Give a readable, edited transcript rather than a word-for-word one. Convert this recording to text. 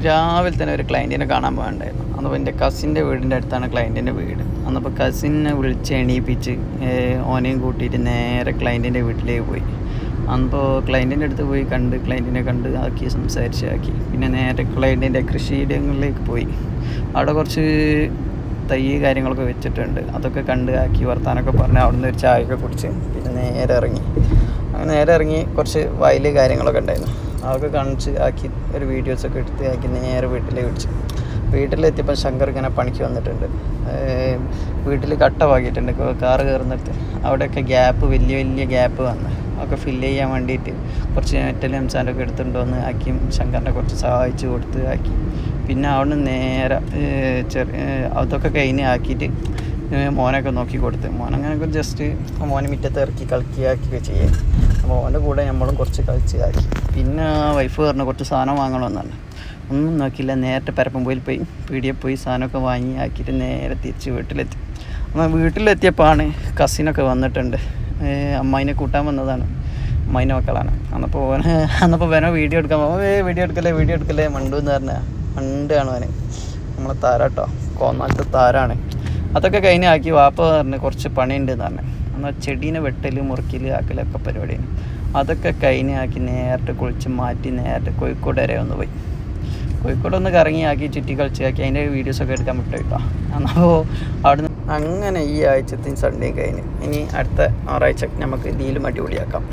രാവിലെ തന്നെ ഒരു ക്ലയൻറ്റിനെ കാണാൻ പോകണ്ടായിരുന്നു. അന്നപ്പോൾ എൻ്റെ കസിൻ്റെ വീടിൻ്റെ അടുത്താണ് ക്ലയൻറ്റിൻ്റെ വീട്. അന്നപ്പോൾ കസിനെ വിളിച്ച് എണീപ്പിച്ച് ഓനെയും കൂട്ടിയിട്ട് നേരെ ക്ലയൻറ്റിൻ്റെ വീട്ടിലേക്ക് പോയി. അന്നപ്പോൾ ക്ലയൻറ്റിൻ്റെ അടുത്ത് പോയി ക്ലയൻറ്റിനെ കണ്ട് ആക്കി സംസാരിച്ചാക്കി. പിന്നെ നേരെ ക്ലയൻറ്റിൻ്റെ കൃഷിയിടങ്ങളിലേക്ക് പോയി. അവിടെ കുറച്ച് തൈ കാര്യങ്ങളൊക്കെ വെച്ചിട്ടുണ്ട്. അതൊക്കെ കണ്ട് ആക്കി വർത്താനൊക്കെ പറഞ്ഞ് അവിടെ നിന്ന് ഒരു ചായയൊക്കെ കുടിച്ച് പിന്നെ നേരെ ഇറങ്ങി കുറച്ച് വയൽ കാര്യങ്ങളൊക്കെ ഉണ്ടായിരുന്നു. അതൊക്കെ കാണിച്ച് ആക്കി ഒരു വീഡിയോസൊക്കെ എടുത്ത് ആക്കി നേരെ വീട്ടിലേക്ക് വിളിച്ചു. വീട്ടിലെത്തിയപ്പോൾ ശങ്കർ ഇങ്ങനെ പണിക്ക് വന്നിട്ടുണ്ട്. വീട്ടിൽ കട്ട വാങ്ങിയിട്ടുണ്ട് കാറ് കയറുന്നിടത്ത്. അവിടെയൊക്കെ വലിയ ഗ്യാപ്പ് വന്ന് ഒക്കെ ഫില്ല് ചെയ്യാൻ വേണ്ടിയിട്ട് കുറച്ച് മെറ്റലും എംസാൻഡൊക്കെ എടുത്തുകൊണ്ടുവന്ന് ആക്കി ശങ്കറിനെ കുറച്ച് സഹായിച്ച് കൊടുത്ത് ആക്കി. പിന്നെ അവിടെ നേരെ അതൊക്കെ കഴിഞ്ഞ് ആക്കിയിട്ട് മോനൊക്കെ നോക്കി കൊടുത്ത് മോനങ്ങനെയൊക്കെ ജസ്റ്റ് മോനെ മുറ്റത്ത് ഇറക്കി കളിക്കുകയൊക്കെ ചെയ്യും. അപ്പോൾ മോൻ്റെ കൂടെ നമ്മളും കുറച്ച് കളിച്ച് ആക്കി. പിന്നെ വൈഫ് പറഞ്ഞ കുറച്ച് സാധനം വാങ്ങണമെന്നാണ്. ഒന്നും നോക്കിയില്ല, നേരത്തെ പരപ്പമ്പുയിൽ പോയി പീടികയിൽ പോയി സാധനമൊക്കെ വാങ്ങി ആക്കിയിട്ട് നേരെ തിരിച്ച് വീട്ടിലെത്തി. അപ്പോൾ വീട്ടിലെത്തിയപ്പോഴാണ് കസിനൊക്കെ വന്നിട്ടുണ്ട്. അമ്മായിനെ കൂട്ടാൻ വന്നതാണ്, അമ്മായിൻ്റെ മക്കളാണ്. അന്നപ്പോൾ വേനോ വീഡിയോ എടുക്കാൻ വീഡിയോ എടുക്കല്ലേ മണ്ടു എന്ന് പറഞ്ഞാൽ മണ്ടാണ് അവന്. നമ്മളെ താരാട്ടോ, കോന്നാലത്തെ താരാണ്. അതൊക്കെ കഴിഞ്ഞ് ആക്കി വാപ്പ പറഞ്ഞ് കുറച്ച് പണിയുണ്ട് എന്ന് പറഞ്ഞു. എന്നാൽ ചെടീനെ വെട്ടൽ മുറിക്കൽ ആക്കലൊക്കെ പരിപാടിയാണ്. അതൊക്കെ കഴിഞ്ഞ് ആക്കി നേരിട്ട് കുളിച്ച് മാറ്റി നേരിട്ട് കോഴിക്കോട് വരെ ഒന്ന് പോയി. കോഴിക്കോട് ഒന്ന് കറങ്ങി ആക്കി ചുറ്റി കളിച്ച് ആക്കി അതിൻ്റെ വീഡിയോസൊക്കെ എടുക്കാൻ പറ്റും കേട്ടോ. അപ്പോൾ അവിടുന്ന് അങ്ങനെ ഈ ആഴ്ചത്തെ സൺഡേ കഴിഞ്ഞ് ഇനി അടുത്ത ഞായറാഴ്ച നമുക്ക് ഇതിലും അടിപൊളിയാക്കാം.